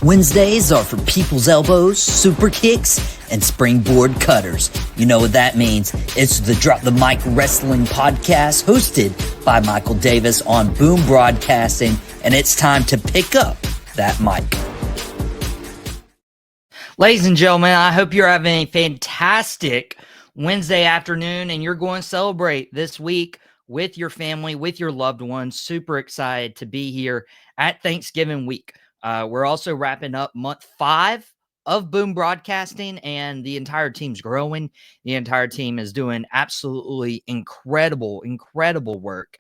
Wednesdays are for people's elbows, super kicks, and springboard cutters. You know what that means. It's the Drop the Mic Wrestling Podcast hosted by Michael Davis on Boom Broadcasting, and it's time to pick up that mic. Ladies and gentlemen, I hope you're having a fantastic Wednesday afternoon and you're going to celebrate this week with your family, with your loved ones. Super excited to be here at Thanksgiving week. We're also wrapping up month 5 of Boom Broadcasting, and the entire team's growing. The entire team is doing absolutely incredible work.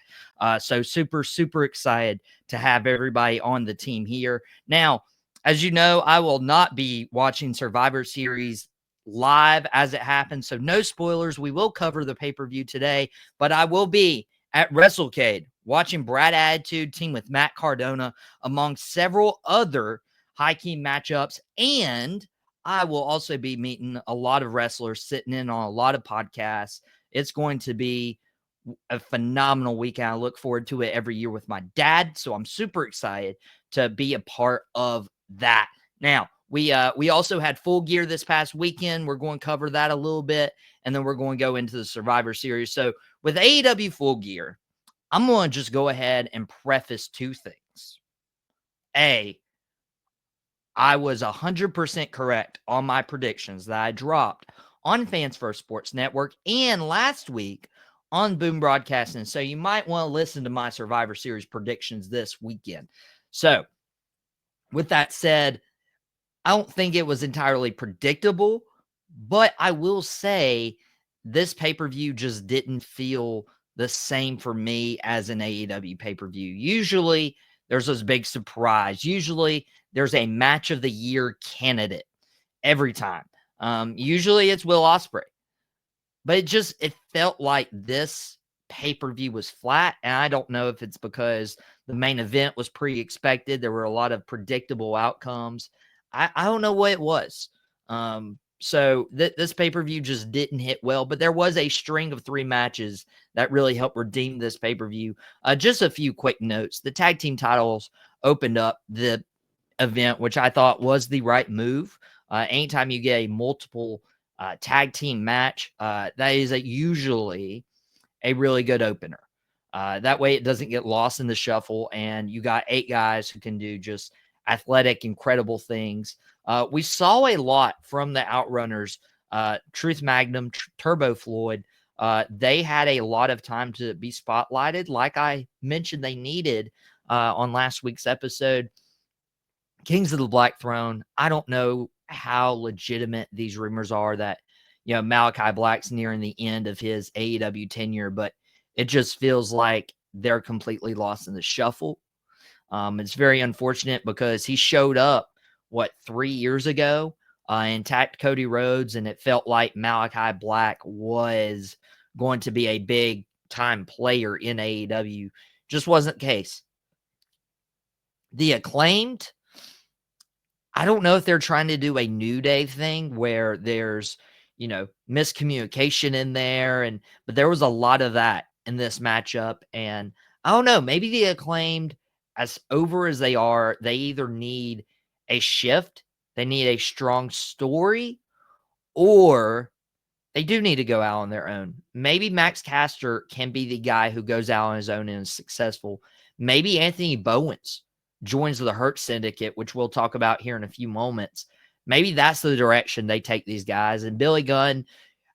So super excited to have everybody on the team here. Now, as you know, I will not be watching Survivor Series live as it happens, so no spoilers. We will cover the pay-per-view today, but I will be at WrestleCade watching Brad Attitude team with Matt Cardona among several other high-key matchups, and I will also be meeting a lot of wrestlers, sitting in on a lot of podcasts. It's going to be a phenomenal weekend. I look forward to it every year with my dad, so I'm super excited to be a part of that. Now, we also had Full Gear this past weekend. We're going to cover that a little bit, and then we're going to go into the Survivor Series. So with AEW Full Gear, I'm going to just go ahead and preface two things. A, I was 100% correct on my predictions that I dropped on Fans First Sports Network and last week on Boom Broadcasting. So you might want to listen to my Survivor Series predictions this weekend. So with that said, I don't think it was entirely predictable, but I will say this pay-per-view just didn't feel the same for me as an AEW pay-per-view. Usually there's this big surprise. Usually there's a match of the year candidate every time. Usually it's Will Ospreay, but it felt like this pay-per-view was flat. And I don't know if it's because the main event was pre-expected. There were a lot of predictable outcomes. I don't know what it was. So this pay-per-view just didn't hit well, but there was a string of 3 matches that really helped redeem this pay-per-view. Just a few quick notes. The tag team titles opened up the event, which I thought was the right move. Anytime you get a multiple tag team match, that is usually a really good opener. That way it doesn't get lost in the shuffle, and you got 8 guys who can do just athletic, incredible things. We saw a lot from the Outrunners, Truth Magnum, Turbo Floyd. They had a lot of time to be spotlighted, like I mentioned they needed on last week's episode. Kings of the Black Throne, I don't know how legitimate these rumors are that, Malachi Black's nearing the end of his AEW tenure, but it just feels like they're completely lost in the shuffle. It's very unfortunate because he showed up, 3 years ago and attacked Cody Rhodes, and it felt like Malachi Black was going to be a big-time player in AEW. Just wasn't the case. The Acclaimed, I don't know if they're trying to do a New Day thing where there's, miscommunication in there, but there was a lot of that in this matchup, and I don't know, maybe the Acclaimed, as over as they are, they either need a shift, they need a strong story, or they do need to go out on their own. Maybe Max Caster can be the guy who goes out on his own and is successful. Maybe Anthony Bowens joins the Hurt Syndicate, which we'll talk about here in a few moments. Maybe that's the direction they take these guys. And Billy Gunn,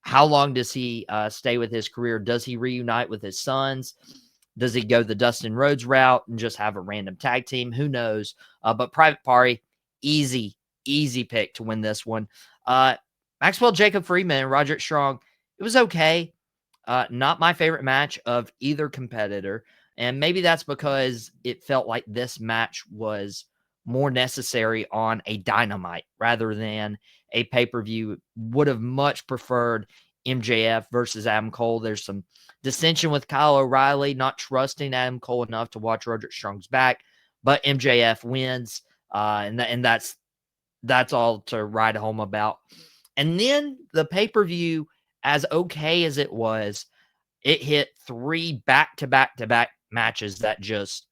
how long does he stay with his career? Does he reunite with his sons? Does he go the Dustin Rhodes route and just have a random tag team? Who knows? But Private Party, easy pick to win this one. Maxwell Jacob Friedman and Roderick Strong, it was okay. Not my favorite match of either competitor. And maybe that's because it felt like this match was more necessary on a Dynamite rather than a pay-per-view. Would have much preferred MJF versus Adam Cole. There's some dissension with Kyle O'Reilly, not trusting Adam Cole enough to watch Roderick Strong's back, but MJF wins, and that's all to write home about. And then the pay-per-view, as okay as it was, it hit 3 back-to-back-to-back matches that just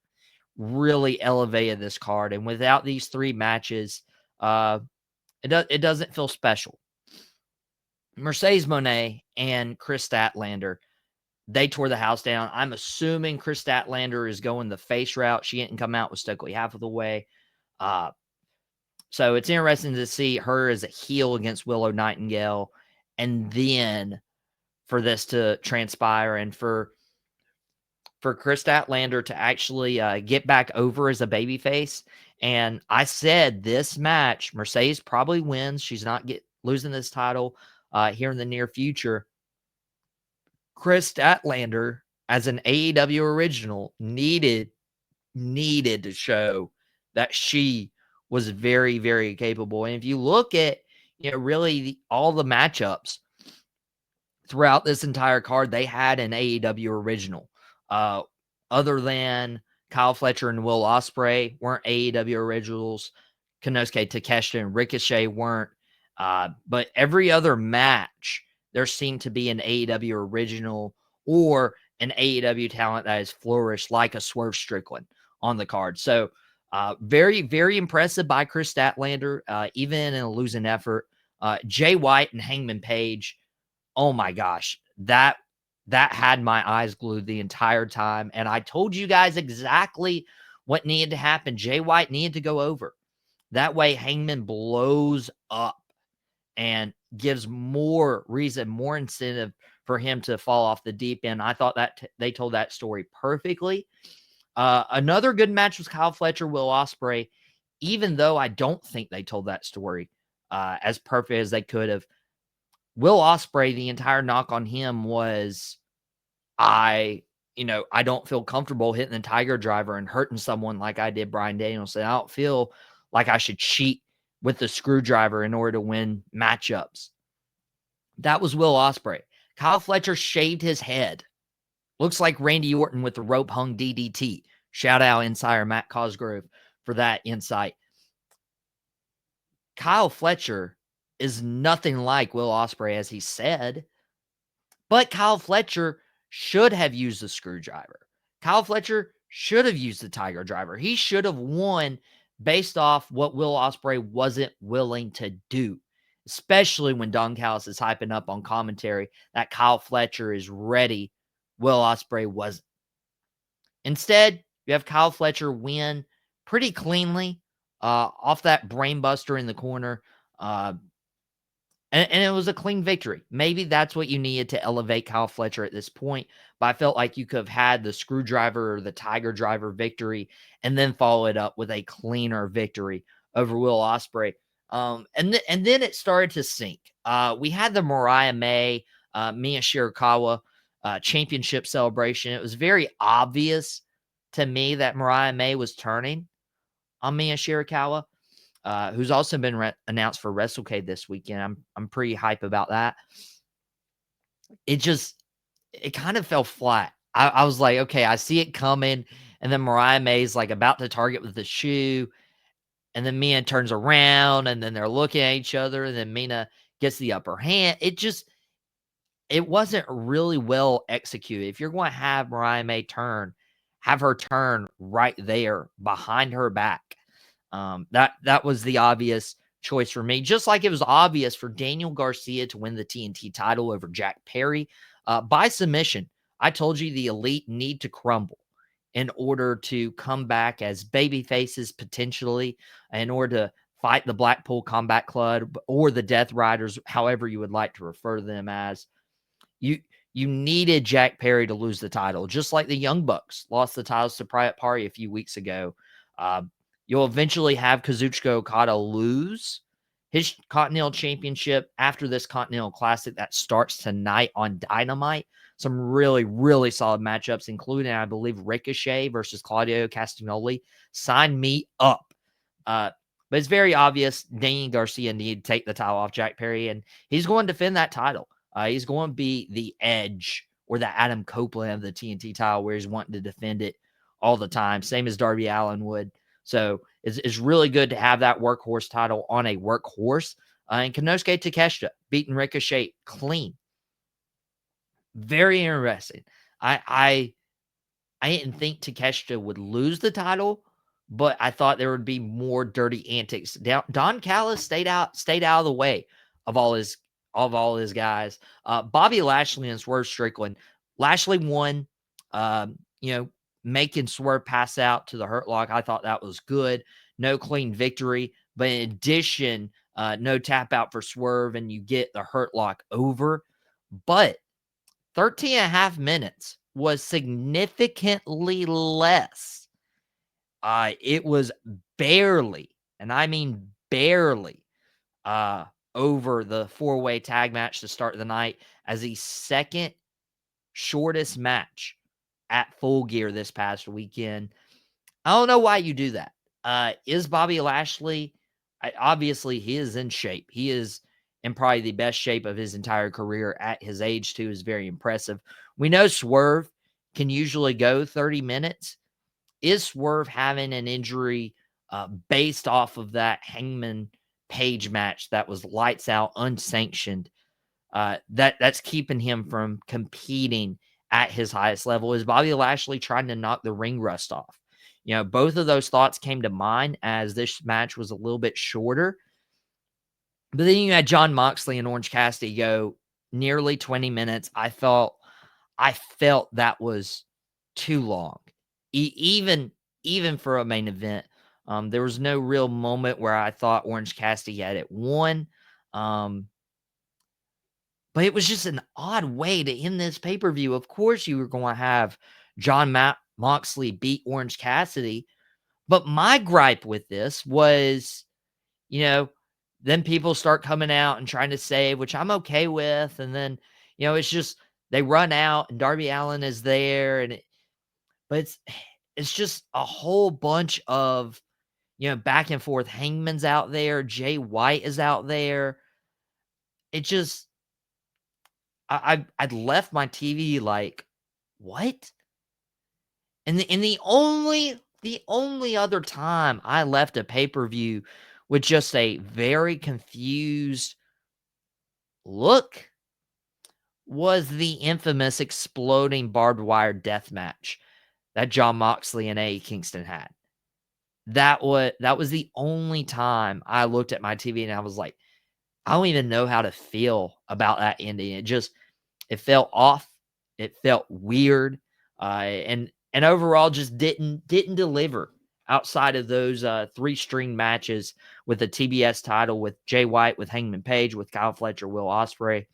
really elevated this card. And without these 3 matches, it doesn't feel special. Mercedes Moné and Chris Statlander, they tore the house down. I'm assuming Chris Statlander is going the face route. She didn't come out with Stokely half of the way. So it's interesting to see her as a heel against Willow Nightingale, and then for this to transpire and for Chris Statlander to actually get back over as a babyface. And I said this match, Mercedes probably wins. She's not losing this title here in the near future. Chris Statlander, as an AEW original, needed to show that she was very, very capable. And if you look at, really all the matchups throughout this entire card, they had an AEW original. Other than Kyle Fletcher and Will Ospreay weren't AEW originals. Konosuke Takeshita and Ricochet weren't. But every other match, there seemed to be an AEW original or an AEW talent that has flourished like a Swerve Strickland on the card. So very, very impressive by Chris Statlander, even in a losing effort. Jay White and Hangman Page, oh my gosh, that had my eyes glued the entire time. And I told you guys exactly what needed to happen. Jay White needed to go over. That way Hangman blows up and gives more reason, more incentive for him to fall off the deep end. I thought that they told that story perfectly. Another good match was Kyle Fletcher, Will Ospreay, even though I don't think they told that story as perfect as they could have. Will Ospreay, the entire knock on him was, I don't feel comfortable hitting the Tiger Driver and hurting someone like I did Bryan Danielson. I don't feel like I should cheat with the screwdriver in order to win matchups. That was Will Ospreay. Kyle Fletcher shaved his head. Looks like Randy Orton with the rope hung DDT. Shout out insider Matt Cosgrove for that insight. Kyle Fletcher is nothing like Will Ospreay, as he said, but Kyle Fletcher should have used the screwdriver. Kyle Fletcher should have used the Tiger Driver. He should have won based off what Will Ospreay wasn't willing to do, especially when Don Callis is hyping up on commentary that Kyle Fletcher is ready. Will Ospreay wasn't. Instead, you have Kyle Fletcher win pretty cleanly off that brainbuster in the corner. And it was a clean victory. Maybe that's what you needed to elevate Kyle Fletcher at this point. But I felt like you could have had the screwdriver or the Tiger Driver victory and then follow it up with a cleaner victory over Will Ospreay. And then it started to sink. We had the Mariah May, Mia Shirakawa championship celebration. It was very obvious to me that Mariah May was turning on Mia Shirakawa. Who's also been announced for WrestleCade this weekend. I'm pretty hype about that. It kind of fell flat. I was like, okay, I see it coming. And then Mariah May's like about to target with the shoe. And then Mia turns around and then they're looking at each other. And then Mina gets the upper hand. It wasn't really well executed. If you're going to have Mariah May turn, have her turn right there behind her back. That was the obvious choice for me. Just like it was obvious for Daniel Garcia to win the TNT title over Jack Perry by submission. I told you the Elite need to crumble in order to come back as baby faces potentially, in order to fight the Blackpool Combat Club or the Death Riders, however you would like to refer to them as. You needed Jack Perry to lose the title, just like the Young Bucks lost the titles to Private Party a few weeks ago. You'll eventually have Kazuchika Okada lose his Continental Championship after this Continental Classic that starts tonight on Dynamite. Some really, really solid matchups, including, I believe, Ricochet versus Claudio Castagnoli. Sign me up. But it's very obvious Daniel Garcia needed to take the title off Jack Perry, and he's going to defend that title. He's going to be the Edge or the Adam Copeland of the TNT title, where he's wanting to defend it all the time, same as Darby Allin would. So it's really good to have that workhorse title on a workhorse. And Konosuke Takeshita beating Ricochet clean. Very interesting. I I didn't think Takeshita would lose the title, but I thought there would be more dirty antics. Don Callis stayed out of the way of all his guys. Bobby Lashley and Swerve Strickland. Lashley won. You know, making Swerve pass out to the Hurt Lock. I thought that was good. No clean victory, but in addition, no tap out for Swerve, and you get the Hurt Lock over. But 13 and a half minutes was significantly less. It was barely, and I mean barely, over the four-way tag match to start the night as the second shortest match at Full Gear this past weekend. I don't know why you do that. Is Bobby Lashley, obviously he is in shape. He is in probably the best shape of his entire career at his age too, is very impressive. We know Swerve can usually go 30 minutes. Is Swerve having an injury based off of that Hangman Page match that was lights out, unsanctioned? That's keeping him from competing at his highest level. Is Bobby Lashley trying to knock the ring rust off? You know, both of those thoughts came to mind as this match was a little bit shorter. But then you had Jon Moxley and Orange Cassidy go nearly 20 minutes. I felt that was too long. Even for a main event. There was no real moment where I thought Orange Cassidy had it won. But it was just an odd way to end this pay-per-view. Of course, you were going to have Jon Moxley beat Orange Cassidy. But my gripe with this was, you know, then people start coming out and trying to save, which I'm okay with. And then, you know, it's just they run out and Darby Allin is there. But it's just a whole bunch of, you know, back and forth. Hangman's out there. Jay White is out there. It just, I'd left my TV like, what? And the only other time I left a pay-per-view with just a very confused look was the infamous exploding barbed wire death match that Jon Moxley and Eddie Kingston had. That was the only time I looked at my TV and I was like, I don't even know how to feel about that ending. It felt off. It felt weird. And overall just didn't deliver outside of those 3-string matches with the TBS title, with Jay White, with Hangman Page, with Kyle Fletcher, Will Ospreay.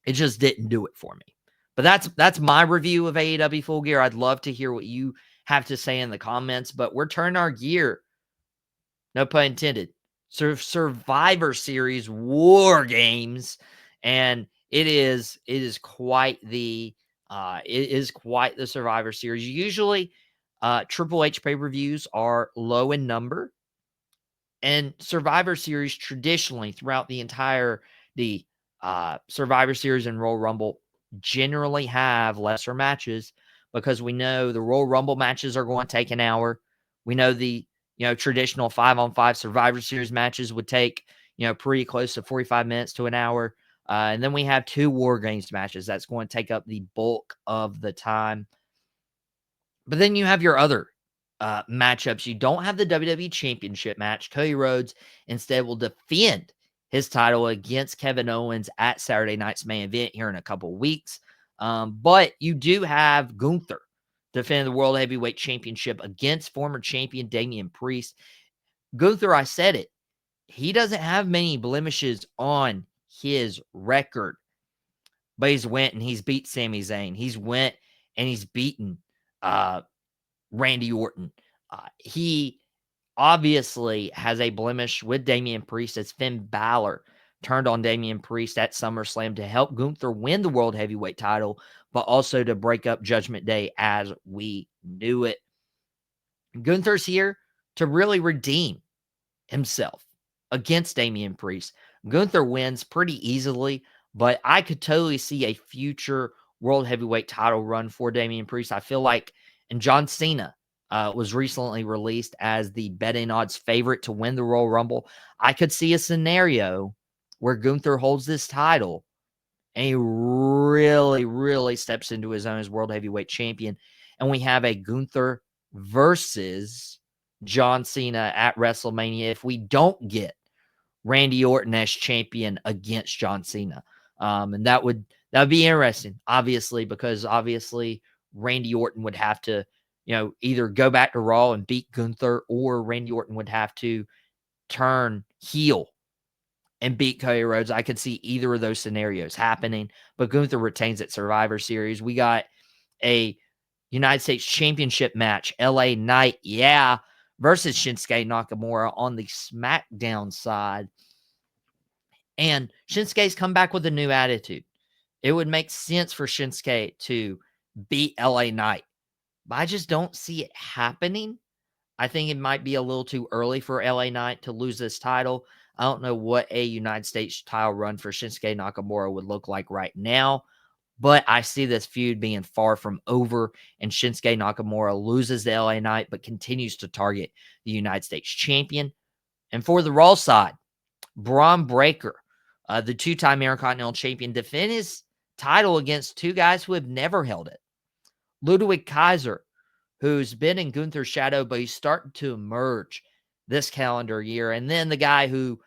It just didn't do it for me. But that's my review of AEW Full Gear. I'd love to hear what you have to say in the comments, but we're turning our gear, no pun intended, Survivor Series WarGames, and it is quite the Survivor Series. Usually, Triple H pay-per-views are low in number, and Survivor Series traditionally throughout the entire Survivor Series and Royal Rumble generally have lesser matches because we know the Royal Rumble matches are going to take an hour. We know the traditional 5-on-5 Survivor Series matches would take pretty close to 45 minutes to an hour. And then we have 2 WarGames matches. That's going to take up the bulk of the time. But then you have your other matchups. You don't have the WWE Championship match. Cody Rhodes instead will defend his title against Kevin Owens at Saturday night's main event here in a couple weeks. But you do have Gunther defending the World Heavyweight Championship against former champion Damian Priest. Gunther, I said it, he doesn't have many blemishes on his record, but he's went and he's beat Sami Zayn. He's went and he's beaten Randy Orton. He obviously has a blemish with Damian Priest as Finn Balor turned on Damian Priest at SummerSlam to help Gunther win the World Heavyweight title, but also to break up Judgment Day as we knew it. Gunther's here to really redeem himself against Damian Priest. Gunther wins pretty easily, but I could totally see a future World Heavyweight title run for Damian Priest. I feel like, and John Cena was recently released as the betting odds favorite to win the Royal Rumble. I could see a scenario where Gunther holds this title and he really, really steps into his own as World Heavyweight Champion. and we have a Gunther versus John Cena at WrestleMania if we don't get Randy Orton as champion against John Cena. And that would be interesting, obviously, because obviously Randy Orton would have to, either go back to Raw and beat Gunther, or Randy Orton would have to turn heel and beat Cody Rhodes. I could see either of those scenarios happening, but Gunther retains at Survivor Series. We got a United States Championship match, LA Knight, versus Shinsuke Nakamura on the SmackDown side. And Shinsuke's come back with a new attitude. It would make sense for Shinsuke to beat LA Knight, but I just don't see it happening. I think it might be a little too early for LA Knight to lose this title. I don't know what a United States title run for Shinsuke Nakamura would look like right now, but I see this feud being far from over, and Shinsuke Nakamura loses to LA Knight but continues to target the United States champion. And for the Raw side, Braun Breaker, the two-time Intercontinental Champion, defend his title against two guys who have never held it. Ludwig Kaiser, who's been in Gunther's shadow, but he's starting to emerge this calendar year. And then the guy who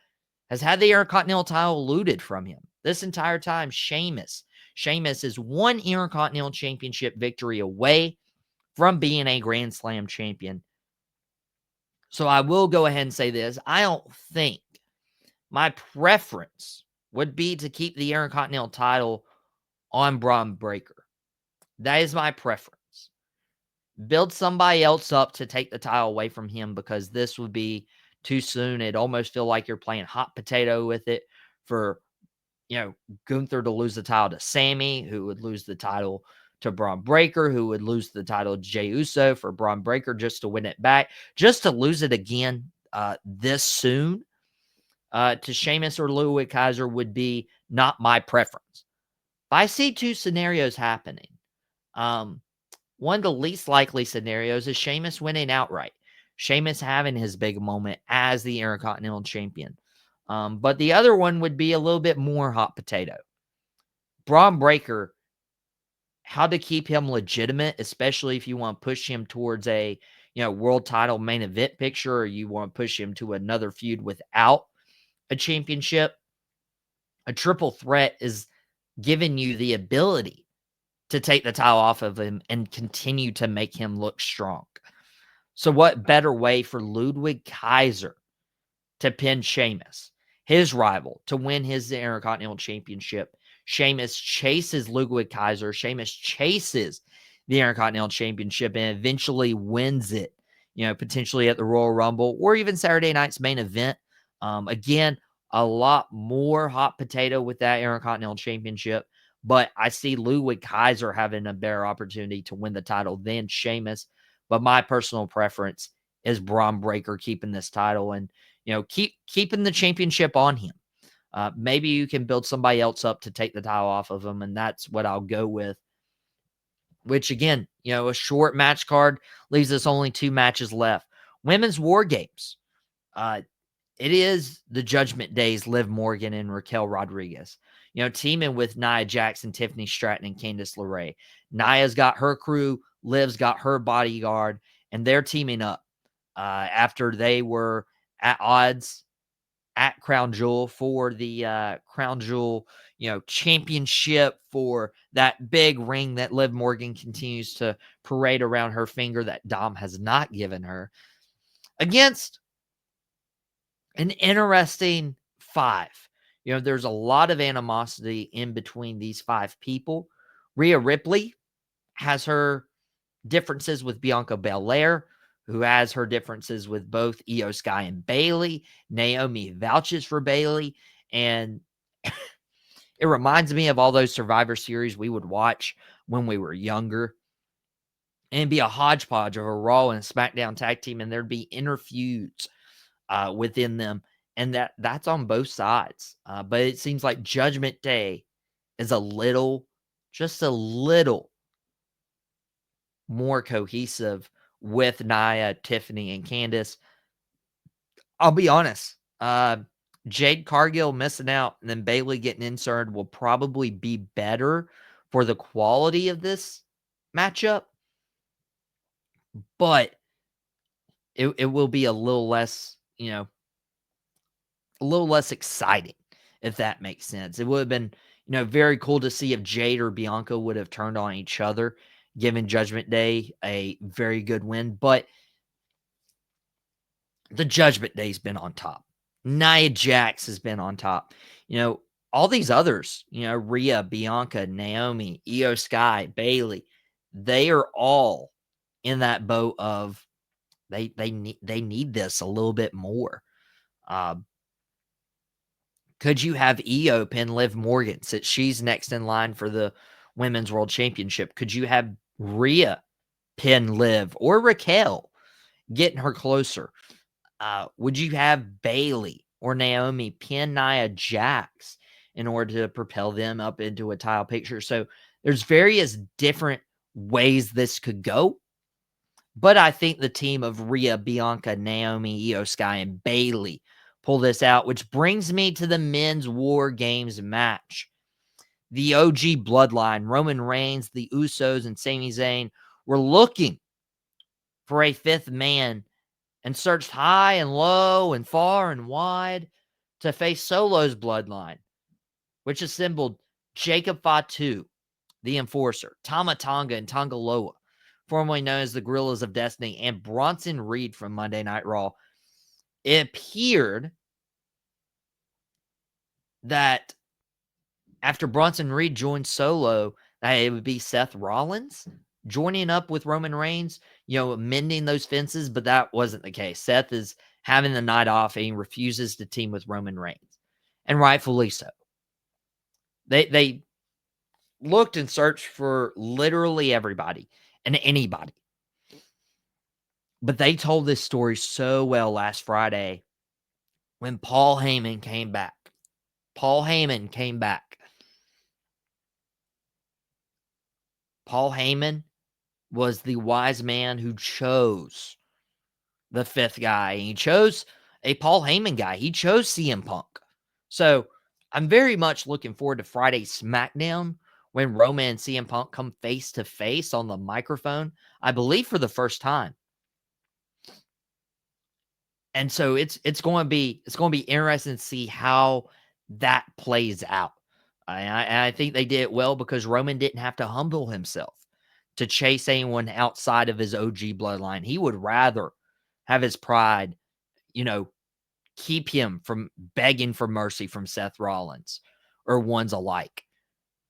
has had the Intercontinental title looted from him this entire time, Sheamus. Sheamus is one Intercontinental Championship victory away from being a Grand Slam champion. So I will go ahead and say this. I don't think my preference would be to keep the Intercontinental title on Braun Breaker. That is my preference. Build somebody else up to take the title away from him, because this would be too soon. It'd almost feel like you're playing hot potato with it for, Gunther to lose the title to Sammy, who would lose the title to Braun Breaker, who would lose the title to Jey Uso, for Braun Breaker just to win it back, just to lose it again this soon to Sheamus or Ludwig Kaiser would be not my preference. But I see two scenarios happening. One of the least likely scenarios is Sheamus winning outright. Sheamus having his big moment as the Intercontinental Champion. But the other one would be a little bit more hot potato. Braun Breaker, how to keep him legitimate, especially if you want to push him towards a world title main event picture, or you want to push him to another feud without a championship. A triple threat is giving you the ability to take the title off of him and continue to make him look strong. So what better way for Ludwig Kaiser to pin Sheamus, his rival, to win his Intercontinental Championship? Sheamus chases Ludwig Kaiser. Sheamus chases the Intercontinental Championship and eventually wins it, potentially at the Royal Rumble or even Saturday night's main event. Again, a lot more hot potato with that Intercontinental Championship, but I see Ludwig Kaiser having a better opportunity to win the title than Sheamus. But my personal preference is Braun Breaker keeping this title and, keeping the championship on him. Maybe you can build somebody else up to take the title off of him, and that's what I'll go with. Which, again, a short match card leaves us only 2 matches left. Women's WarGames. It is the Judgment Day's Liv Morgan and Raquel Rodriguez, teaming with Nia Jackson, Tiffany Stratton, and Candice LeRae. Nia's got her crew, Liv's got her bodyguard, and they're teaming up after they were at odds at Crown Jewel for the Crown Jewel, championship, for that big ring that Liv Morgan continues to parade around her finger that Dom has not given her, against an interesting 5. There's a lot of animosity in between these 5 people. Rhea Ripley has her differences with Bianca Belair, who has her differences with both Io Sky and Bayley. Naomi vouches for Bayley, and it reminds me of all those Survivor Series we would watch when we were younger, and be a hodgepodge of a Raw and a SmackDown tag team, and there'd be inner feuds within them, and that's on both sides. But it seems like Judgment Day is just a little more cohesive with Nia, Tiffany, and Candice. I'll be honest. Jade Cargill missing out and then Bayley getting inserted will probably be better for the quality of this matchup. but it will be a little less, a little less exciting, if that makes sense. It would have been, very cool to see if Jade or Bianca would have turned on each other, giving Judgment Day a very good win. But the Judgment Day's been on top. Nia Jax has been on top. All these others, Rhea, Bianca, Naomi, Io Sky, Bailey, they are all in that boat of they need this a little bit more. Uh, could you have Io pin Liv Morgan since she's next in line for the Women's World Championship? Could you have Rhea pin Liv or Raquel getting her closer? Would you have Bailey or Naomi pin Nia Jax in order to propel them up into a title picture? So there's various different ways this could go. But I think the team of Rhea, Bianca, Naomi, Io Sky, and Bailey pull this out, which brings me to the men's War Games match. The OG Bloodline, Roman Reigns, the Usos, and Sami Zayn were looking for a fifth man and searched high and low and far and wide to face Solo's Bloodline, which assembled Jacob Fatu, the Enforcer, Tama Tonga and Tonga Loa, formerly known as the Gorillas of Destiny, and Bronson Reed from Monday Night Raw. It appeared that after Bronson Reed joined Solo, that it would be Seth Rollins joining up with Roman Reigns, mending those fences, but that wasn't the case. Seth is having the night off and he refuses to team with Roman Reigns, and rightfully so. They looked and searched for literally everybody and anybody. But they told this story so well last Friday when Paul Heyman came back. Paul Heyman came back. Paul Heyman was the wise man who chose the fifth guy. He chose a Paul Heyman guy. He chose CM Punk. So I'm very much looking forward to Friday's SmackDown when Roman and CM Punk come face to face on the microphone, I believe for the first time. And so it's going to be interesting to see how that plays out. I think they did it well because Roman didn't have to humble himself to chase anyone outside of his OG bloodline. He would rather have his pride, keep him from begging for mercy from Seth Rollins or ones alike.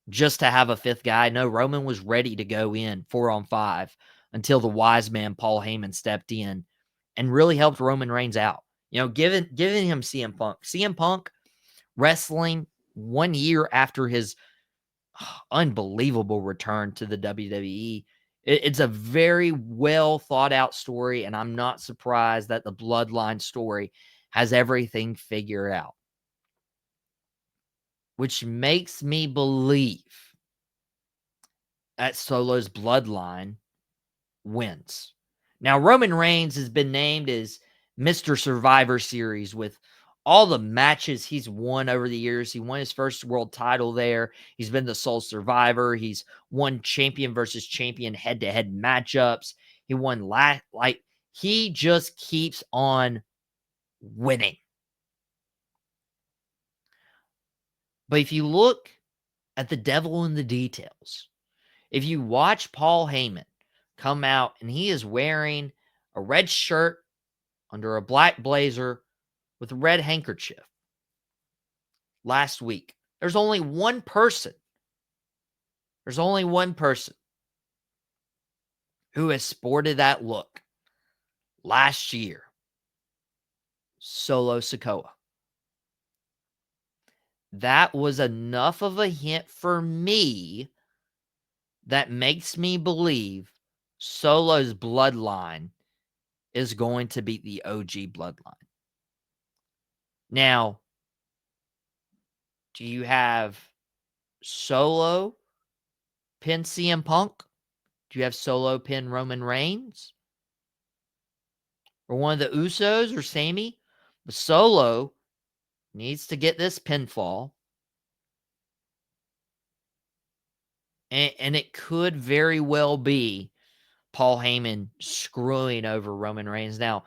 Just to have a fifth guy. No, Roman was ready to go in 4-on-5 until the wise man Paul Heyman stepped in and really helped Roman Reigns out. Giving him CM Punk. CM Punk wrestling 1 year after his unbelievable return to the WWE. It's a very well thought out story, and I'm not surprised that the Bloodline story has everything figured out, which makes me believe that Solo's Bloodline wins. Now, Roman Reigns has been named as Mr. Survivor Series with all the matches he's won over the years. He won his first world title there. He's been the sole survivor. He's won champion versus champion head-to-head matchups. He won he just keeps on winning. But if you look at the devil in the details, if you watch Paul Heyman come out and he is wearing a red shirt under a black blazer with a red handkerchief last week, there's only one person who has sported that look last year. Solo Sikoa. That was enough of a hint for me that makes me believe Solo's bloodline is going to beat the OG bloodline. Now, do you have Solo pin CM Punk? Do you have Solo pin Roman Reigns? Or one of the Usos or Sami? But Solo needs to get this pinfall. And it could very well be Paul Heyman screwing over Roman Reigns. Now,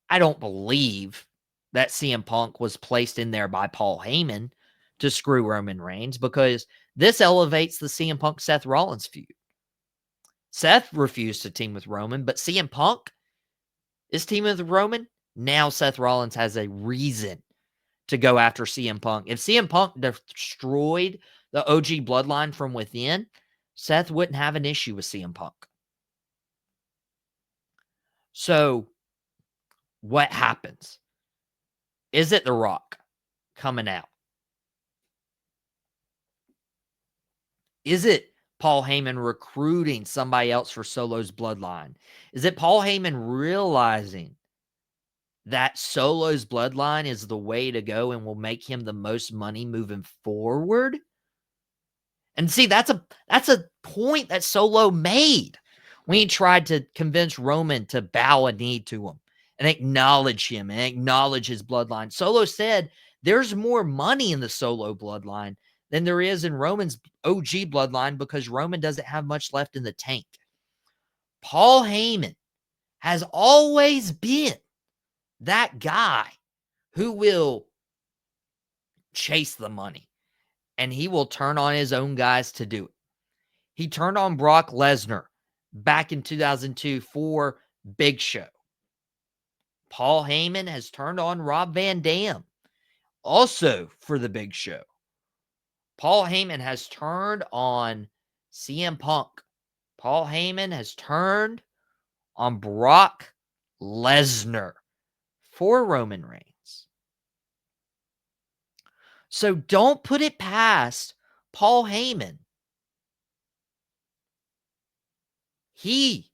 I don't believe that CM Punk was placed in there by Paul Heyman to screw Roman Reigns, because this elevates the CM Punk Seth Rollins feud. Seth refused to team with Roman, but CM Punk is teaming with Roman. Now Seth Rollins has a reason to go after CM Punk. If CM Punk destroyed the OG bloodline from within, Seth wouldn't have an issue with CM Punk. So what happens? Is it The Rock coming out? Is it Paul Heyman recruiting somebody else for Solo's bloodline? Is it Paul Heyman realizing that Solo's bloodline is the way to go and will make him the most money moving forward? And see, that's a point that Solo made when he tried to convince Roman to bow a knee to him and acknowledge him and acknowledge his bloodline. Solo said there's more money in the Solo bloodline than there is in Roman's OG bloodline, because Roman doesn't have much left in the tank. Paul Heyman has always been that guy who will chase the money, and he will turn on his own guys to do it. He turned on Brock Lesnar back in 2002 for Big Show. Paul Heyman has turned on Rob Van Dam also for the Big Show. Paul Heyman has turned on CM Punk. Paul Heyman has turned on Brock Lesnar for Roman Reigns. So don't put it past Paul Heyman. He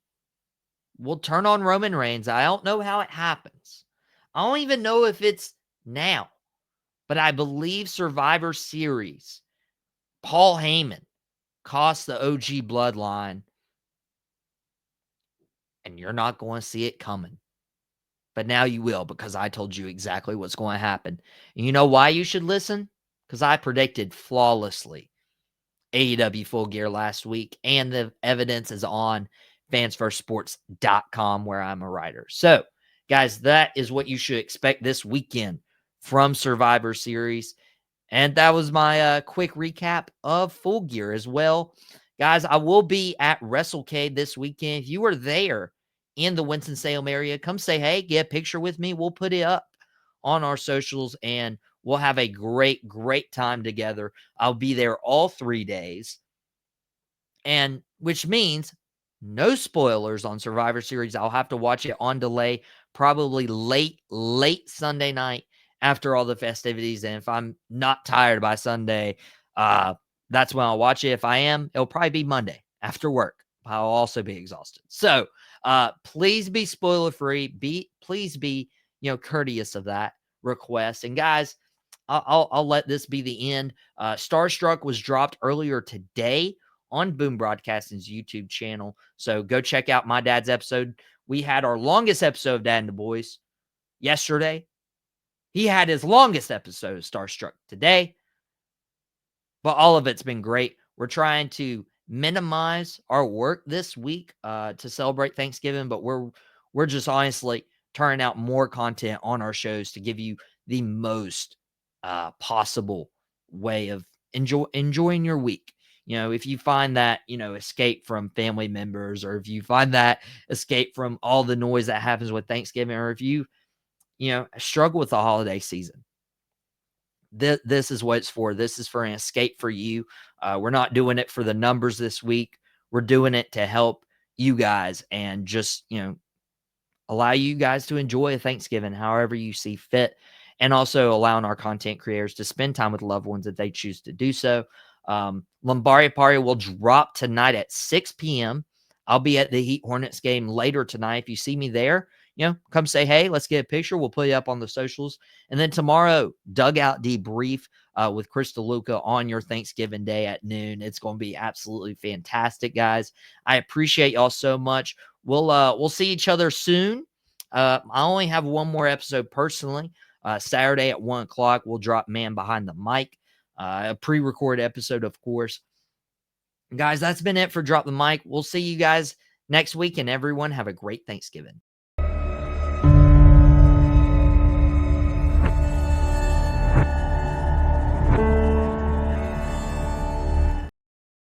will turn on Roman Reigns. I don't know how it happens. I don't even know if it's now. But I believe Survivor Series, Paul Heyman cost the OG bloodline, and you're not going to see it coming. But now you will, because I told you exactly what's going to happen. And you know why you should listen? Because I predicted flawlessly AEW Full Gear last week, and the evidence is on fansfirstsports.com, where I'm a writer. So, guys, that is what you should expect this weekend from Survivor Series. And that was my quick recap of Full Gear as well. Guys, I will be at WrestleCade this weekend. If you are there in the Winston-Salem area, come say hey, get a picture with me. We'll put it up on our socials, and we'll have a great, great time together. I'll be there all 3 days, and which means no spoilers on Survivor Series. I'll have to watch it on delay, probably late Sunday night after all the festivities. And if I'm not tired by Sunday, that's when I'll watch it. If I am, it'll probably be Monday after work. I'll also be exhausted. So please be spoiler free. Please be courteous of that request. And guys, I'll let this be the end. Starstruck was dropped earlier today on Boom Broadcasting's YouTube channel. So go check out my dad's episode. We had our longest episode of Dad and the Boys yesterday. He had his longest episode of Starstruck today. But all of it's been great. We're trying to minimize our work this week to celebrate Thanksgiving, but we're just honestly turning out more content on our shows to give you the most possible way of enjoying your week. If you find that, escape from family members, or if you find that escape from all the noise that happens with Thanksgiving, or if you struggle with the holiday season, this is what it's for. This is for an escape for you. We're not doing it for the numbers this week. We're doing it to help you guys and just, allow you guys to enjoy Thanksgiving however you see fit, and also allowing our content creators to spend time with loved ones if they choose to do so. Lombardi Party will drop tonight at 6 p.m. I'll be at the Heat Hornets game later tonight. If you see me there, come say hey, let's get a picture. We'll put it up on the socials. And then tomorrow, Dugout Debrief with Chris DeLuca on your Thanksgiving Day at noon. It's going to be absolutely fantastic, guys. I appreciate y'all so much. We'll see each other soon. I only have one more episode personally. Saturday at 1 o'clock, we'll drop Man Behind the Mic, a pre-recorded episode, of course. Guys, that's been it for Drop the Mic. We'll see you guys next week. And everyone have a great Thanksgiving.